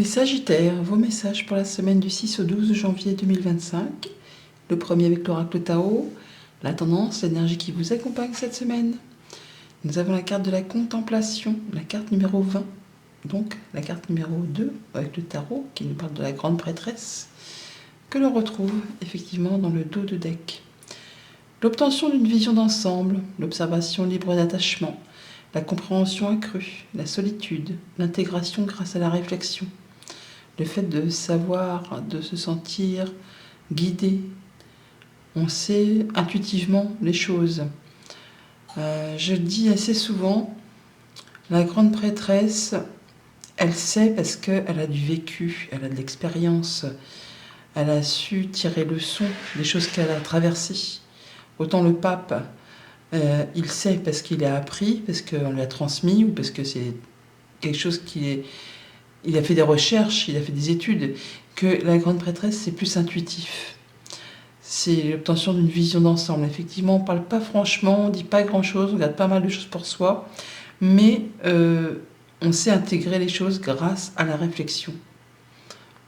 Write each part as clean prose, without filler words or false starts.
Les Sagittaires, vos messages pour la semaine du 6 au 12 janvier 2025. Le premier avec l'oracle Tao, la tendance, l'énergie qui vous accompagne cette semaine. Nous avons la carte de la contemplation, la carte numéro 20. Donc la carte numéro 2 avec le tarot qui nous parle de la grande prêtresse, que l'on retrouve effectivement dans le dos de deck. L'obtention d'une vision d'ensemble, l'observation libre d'attachement, la compréhension accrue, la solitude, l'intégration grâce à la réflexion, le fait de savoir, de se sentir guidé. On sait intuitivement les choses. Je dis assez souvent, la grande prêtresse, elle sait parce qu'elle a du vécu, elle a de l'expérience, elle a su tirer leçon des choses qu'elle a traversées. Autant le pape, il sait parce qu'il a appris, parce qu'on lui a transmis, ou parce que c'est quelque chose qui est... Il a fait des recherches, il a fait des études, que la grande prêtresse, c'est plus intuitif. C'est l'obtention d'une vision d'ensemble. Effectivement, on ne parle pas franchement, on ne dit pas grand-chose, on garde pas mal de choses pour soi, mais on sait intégrer les choses grâce à la réflexion.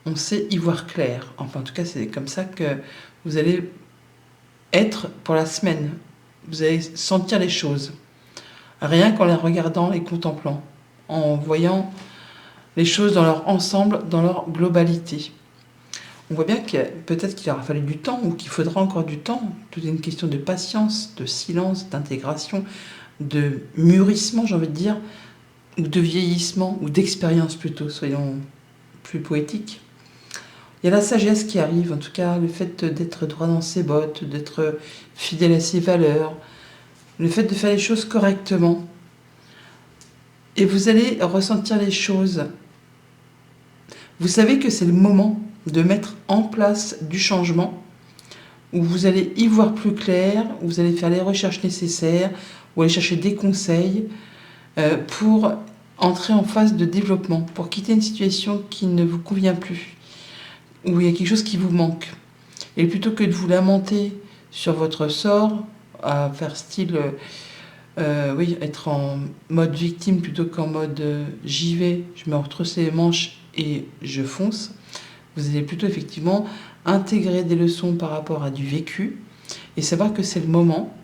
On sait y voir clair. Enfin, en tout cas, c'est comme ça que vous allez être pour la semaine. Vous allez sentir les choses. Rien qu'en les regardant, les contemplant, en voyant les choses dans leur ensemble, dans leur globalité. On voit bien que peut-être qu'il aura fallu du temps ou qu'il faudra encore du temps. Tout est une question de patience, de silence, d'intégration, de mûrissement, j'ai envie de dire, ou de vieillissement, ou d'expérience plutôt, soyons plus poétiques. Il y a la sagesse qui arrive, en tout cas le fait d'être droit dans ses bottes, d'être fidèle à ses valeurs, le fait de faire les choses correctement. Et vous allez ressentir les choses. Vous savez que c'est le moment de mettre en place du changement, où vous allez y voir plus clair, où vous allez faire les recherches nécessaires, ou aller chercher des conseils pour entrer en phase de développement, pour quitter une situation qui ne vous convient plus, où il y a quelque chose qui vous manque. Et plutôt que de vous lamenter sur votre sort, à faire style, être en mode victime plutôt qu'en mode j'y vais, je me retrousse les manches et je fonce, vous allez plutôt effectivement intégrer des leçons par rapport à du vécu et savoir que c'est le moment,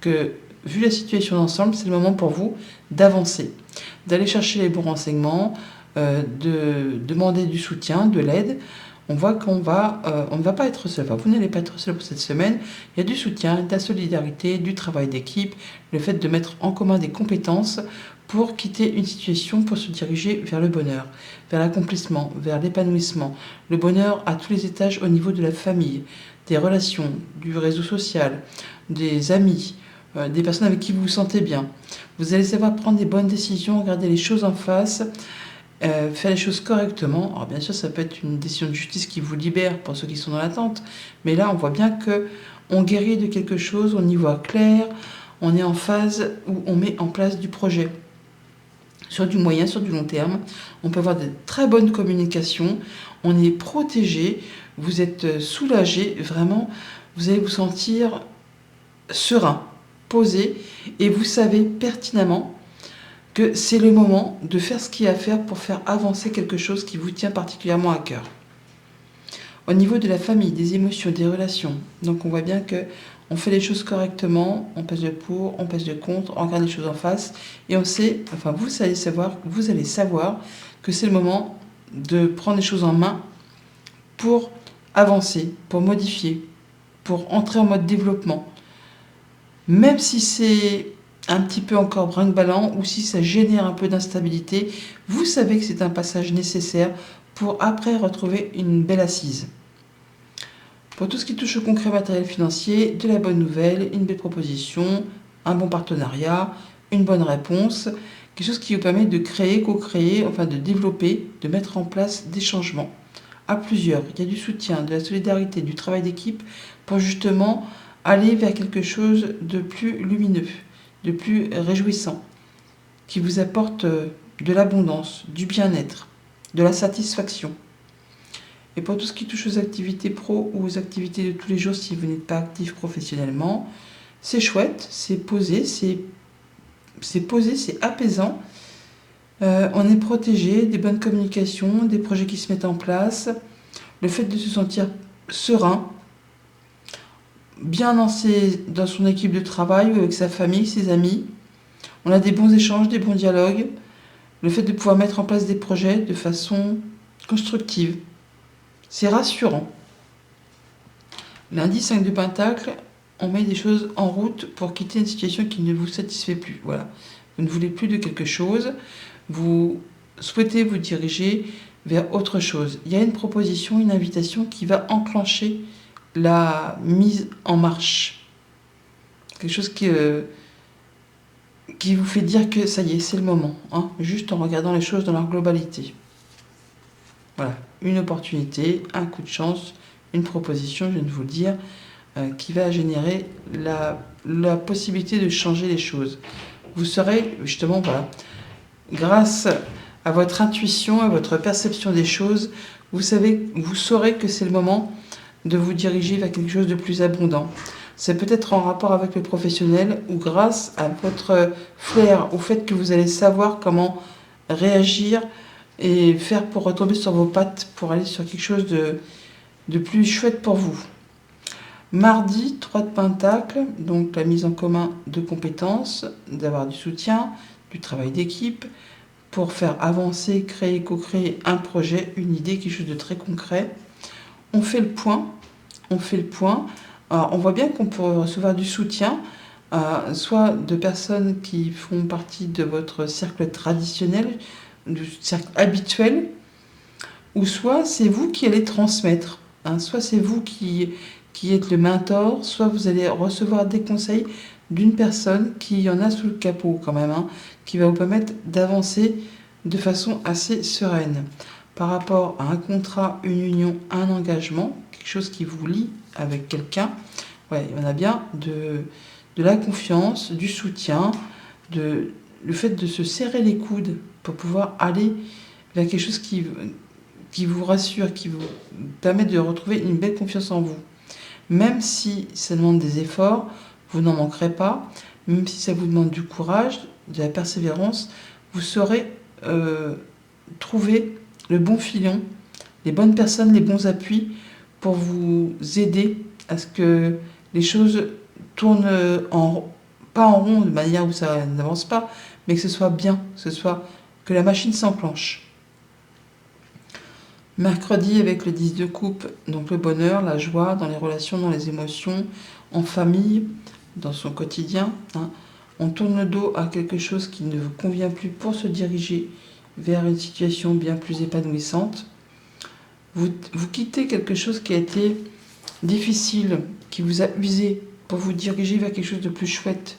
que vu la situation d'ensemble, c'est le moment pour vous d'avancer, d'aller chercher les bons renseignements, de demander du soutien, de l'aide. On voit on ne va pas être seul. Enfin, vous n'allez pas être seul pour cette semaine. Il y a du soutien, de la solidarité, du travail d'équipe, le fait de mettre en commun des compétences pour quitter une situation, pour se diriger vers le bonheur, vers l'accomplissement, vers l'épanouissement. Le bonheur à tous les étages au niveau de la famille, des relations, du réseau social, des amis, des personnes avec qui vous vous sentez bien. Vous allez savoir prendre des bonnes décisions, regarder les choses en face, faire les choses correctement. Alors bien sûr, ça peut être une décision de justice qui vous libère pour ceux qui sont dans l'attente, mais là, on voit bien que on guérit de quelque chose, on y voit clair, on est en phase où on met en place du projet. Sur du moyen, sur du long terme, on peut avoir de très bonnes communications, on est protégé, vous êtes soulagé, vraiment, vous allez vous sentir serein, posé, et vous savez pertinemment que c'est le moment de faire ce qu'il y a à faire pour faire avancer quelque chose qui vous tient particulièrement à cœur. Au niveau de la famille, des émotions, des relations, donc on voit bien que on fait les choses correctement, on pèse le pour, on pèse le contre, on regarde les choses en face, et on sait, enfin vous allez savoir que c'est le moment de prendre les choses en main pour avancer, pour modifier, pour entrer en mode développement. Même si c'est un petit peu encore brinque-ballant ou si ça génère un peu d'instabilité, vous savez que c'est un passage nécessaire pour après retrouver une belle assise. Pour tout ce qui touche au concret matériel financier, de la bonne nouvelle, une belle proposition, un bon partenariat, une bonne réponse, quelque chose qui vous permet de créer, co-créer, enfin de développer, de mettre en place des changements à plusieurs. Il y a du soutien, de la solidarité, du travail d'équipe pour justement aller vers quelque chose de plus lumineux, de plus réjouissant, qui vous apporte de l'abondance, du bien-être, de la satisfaction. Et pour tout ce qui touche aux activités pro ou aux activités de tous les jours, si vous n'êtes pas actif professionnellement, c'est chouette, c'est posé, c'est apaisant. On est protégé, des bonnes communications, des projets qui se mettent en place, le fait de se sentir serein, bien dans son équipe de travail ou avec sa famille, ses amis. On a des bons échanges, des bons dialogues, le fait de pouvoir mettre en place des projets de façon constructive. C'est rassurant. Lundi, 5 de Pentacle, on met des choses en route pour quitter une situation qui ne vous satisfait plus. Voilà. Vous ne voulez plus de quelque chose, vous souhaitez vous diriger vers autre chose. Il y a une proposition, une invitation qui va enclencher la mise en marche. Quelque chose qui vous fait dire que ça y est, c'est le moment, hein, juste en regardant les choses dans leur globalité. Voilà, une opportunité, un coup de chance, une proposition, je viens de vous le dire, qui va générer la possibilité de changer les choses. Vous serez, justement, voilà, grâce à votre intuition, à votre perception des choses, vous saurez que c'est le moment de vous diriger vers quelque chose de plus abondant. C'est peut-être en rapport avec le professionnel ou grâce à votre flair, au fait que vous allez savoir comment réagir et faire pour retomber sur vos pattes, pour aller sur quelque chose de plus chouette pour vous. Mardi, 3 de Pentacle, donc la mise en commun de compétences, d'avoir du soutien, du travail d'équipe, pour faire avancer, créer, co-créer un projet, une idée, quelque chose de très concret. On fait le point. Alors, on voit bien qu'on peut recevoir du soutien, soit de personnes qui font partie de votre cercle traditionnel, du cercle habituel, ou soit c'est vous qui allez transmettre. Soit c'est vous qui êtes le mentor, soit vous allez recevoir des conseils d'une personne qui en a sous le capot quand même, qui va vous permettre d'avancer de façon assez sereine. Par rapport à un contrat, une union, un engagement, quelque chose qui vous lie avec quelqu'un, on a bien de la confiance, du soutien, le fait de se serrer les coudes pour pouvoir aller vers quelque chose qui vous rassure, qui vous permet de retrouver une belle confiance en vous. Même si ça demande des efforts, vous n'en manquerez pas. Même si ça vous demande du courage, de la persévérance, vous saurez trouver le bon filon, les bonnes personnes, les bons appuis pour vous aider à ce que les choses tournent pas en rond de manière où ça n'avance pas, mais que ce soit bien, que la machine s'enclenche. Mercredi avec le 10 de coupe, donc le bonheur, la joie dans les relations, dans les émotions, en famille, dans son quotidien. On tourne le dos à quelque chose qui ne vous convient plus pour se diriger vers une situation bien plus épanouissante. Vous quittez quelque chose qui a été difficile, qui vous a usé, pour vous diriger vers quelque chose de plus chouette,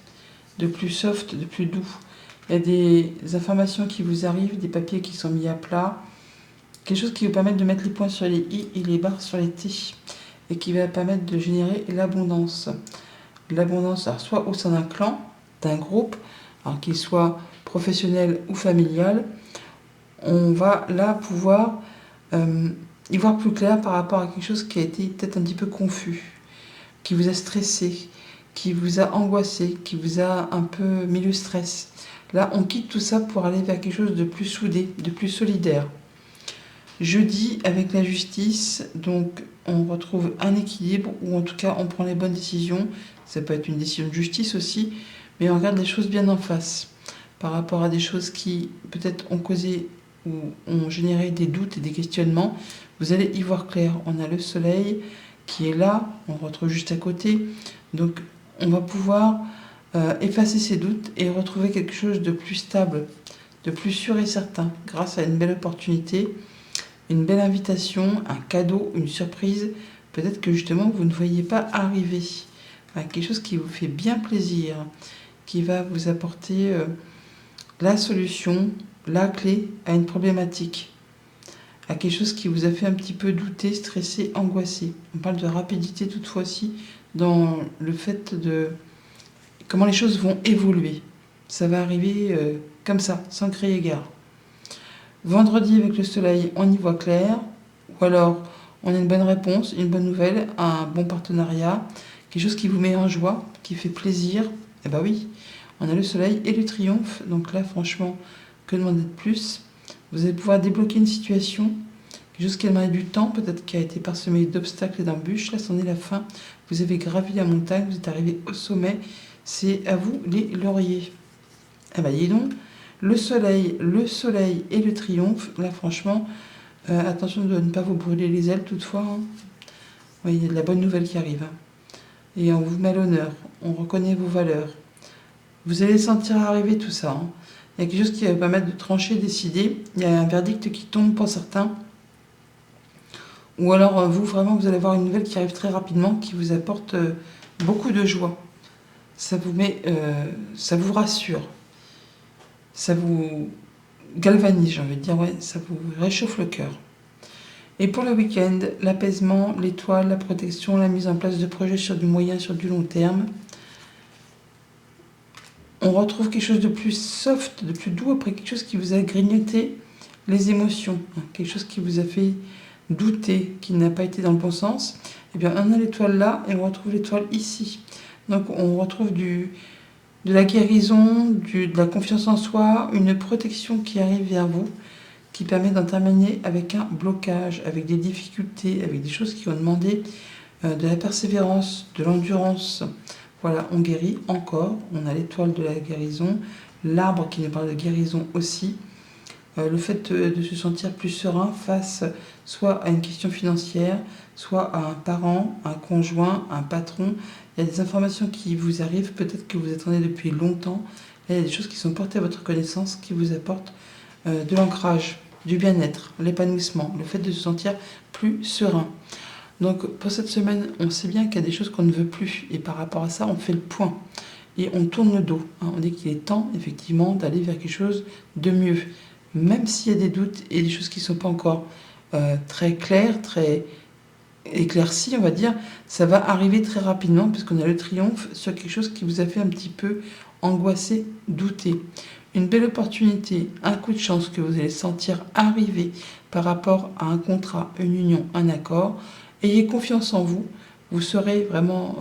de plus soft, de plus doux. Il y a des informations qui vous arrivent, des papiers qui sont mis à plat, quelque chose qui vous permet de mettre les points sur les i et les barres sur les t, et qui va permettre de générer l'abondance. L'abondance, alors soit au sein d'un clan, d'un groupe, alors qu'il soit professionnel ou familial, on va là pouvoir y voir plus clair par rapport à quelque chose qui a été peut-être un petit peu confus, qui vous a stressé, qui vous a angoissé, qui vous a un peu mis le stress. Là, on quitte tout ça pour aller vers quelque chose de plus soudé, de plus solidaire. Jeudi, avec la justice, donc on retrouve un équilibre, ou en tout cas on prend les bonnes décisions. Ça peut être une décision de justice aussi, mais on regarde les choses bien en face. Par rapport à des choses qui peut-être ont causé ou ont généré des doutes et des questionnements, vous allez y voir clair. On a le soleil qui est là, on le retrouve juste à côté. Donc on va pouvoir effacer ces doutes et retrouver quelque chose de plus stable, de plus sûr et certain, grâce à une belle opportunité, une belle invitation, un cadeau, une surprise, peut-être que justement vous ne voyez pas arriver. Quelque chose qui vous fait bien plaisir, qui va vous apporter la solution, la clé à une problématique, à quelque chose qui vous a fait un petit peu douter, stresser, angoisser. On parle de rapidité toutefois aussi dans le fait de comment les choses vont évoluer. Ça va arriver comme ça, sans crier gare. Vendredi avec le soleil, on y voit clair, ou alors on a une bonne réponse, une bonne nouvelle, un bon partenariat, quelque chose qui vous met en joie, qui fait plaisir. Eh ben oui, on a le soleil et le triomphe, donc là franchement, Que demander de plus? Vous allez pouvoir débloquer une situation, quelque chose qui a demandé du temps, peut-être qui a été parsemé d'obstacles et d'embûches. Là, c'en est la fin. Vous avez gravi la montagne, vous êtes arrivé au sommet. C'est à vous les lauriers. Ah bah dis donc, le soleil et le triomphe. Là, franchement, attention de ne pas vous brûler les ailes toutefois. Hein. Oui, il y a de la bonne nouvelle qui arrive. Hein. Et on vous met à l'honneur, on reconnaît vos valeurs. Vous allez sentir arriver tout ça. Hein. Il y a quelque chose qui va permettre de trancher, décider. Il y a un verdict qui tombe pour certains. Ou alors, vous, vraiment, vous allez avoir une nouvelle qui arrive très rapidement, qui vous apporte beaucoup de joie. Ça vous met, ça vous rassure. Ça vous galvanise, j'ai envie de dire, ouais, ça vous réchauffe le cœur. Et pour le week-end, l'apaisement, l'étoile, la protection, la mise en place de projets sur du moyen, sur du long terme. On retrouve quelque chose de plus soft, de plus doux, après quelque chose qui vous a grignoté les émotions, hein, quelque chose qui vous a fait douter, qui n'a pas été dans le bon sens. Eh bien, on a l'étoile là et on retrouve l'étoile ici. Donc, on retrouve de la guérison, de la confiance en soi, une protection qui arrive vers vous, qui permet d'en terminer avec un blocage, avec des difficultés, avec des choses qui ont demandé de la persévérance, de l'endurance. Voilà, on guérit encore, on a l'étoile de la guérison, l'arbre qui nous parle de guérison aussi. Le fait de se sentir plus serein face soit à une question financière, soit à un parent, un conjoint, un patron. Il y a des informations qui vous arrivent, peut-être que vous attendez depuis longtemps. Là, il y a des choses qui sont portées à votre connaissance, qui vous apportent de l'ancrage, du bien-être, l'épanouissement, le fait de se sentir plus serein. Donc pour cette semaine, on sait bien qu'il y a des choses qu'on ne veut plus. Et par rapport à ça, on fait le point. Et on tourne le dos. Hein. On dit qu'il est temps, effectivement, d'aller vers quelque chose de mieux. Même s'il y a des doutes et des choses qui ne sont pas encore très claires, très éclaircies, on va dire, ça va arriver très rapidement puisqu'on a le triomphe sur quelque chose qui vous a fait un petit peu angoisser, douter. Une belle opportunité, un coup de chance que vous allez sentir arriver par rapport à un contrat, une union, un accord. Ayez confiance en vous, vous saurez vraiment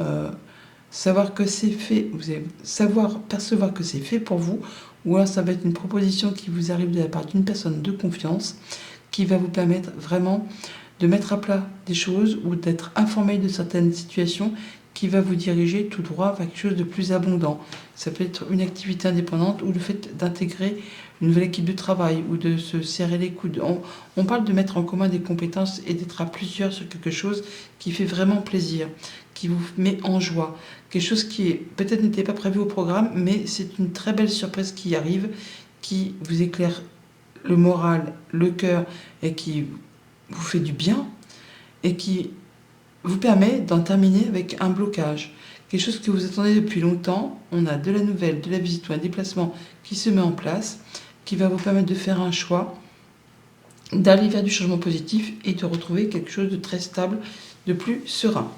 savoir que c'est fait, vous allez savoir percevoir que c'est fait pour vous, ou alors ça va être une proposition qui vous arrive de la part d'une personne de confiance qui va vous permettre vraiment de mettre à plat des choses ou d'être informé de certaines situations qui va vous diriger tout droit vers quelque chose de plus abondant. Ça peut être une activité indépendante ou le fait d'intégrer une nouvelle équipe de travail ou de se serrer les coudes. On parle de mettre en commun des compétences et d'être à plusieurs sur quelque chose qui fait vraiment plaisir, qui vous met en joie. Quelque chose qui peut-être n'était pas prévu au programme, mais c'est une très belle surprise qui arrive, qui vous éclaire le moral, le cœur et qui vous fait du bien et qui vous permet d'en terminer avec un blocage. Quelque chose que vous attendez depuis longtemps, on a de la nouvelle, de la visite ou un déplacement qui se met en place, qui va vous permettre de faire un choix, d'aller vers du changement positif et de retrouver quelque chose de très stable, de plus serein.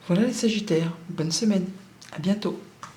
Voilà les Sagittaires, bonne semaine, à bientôt.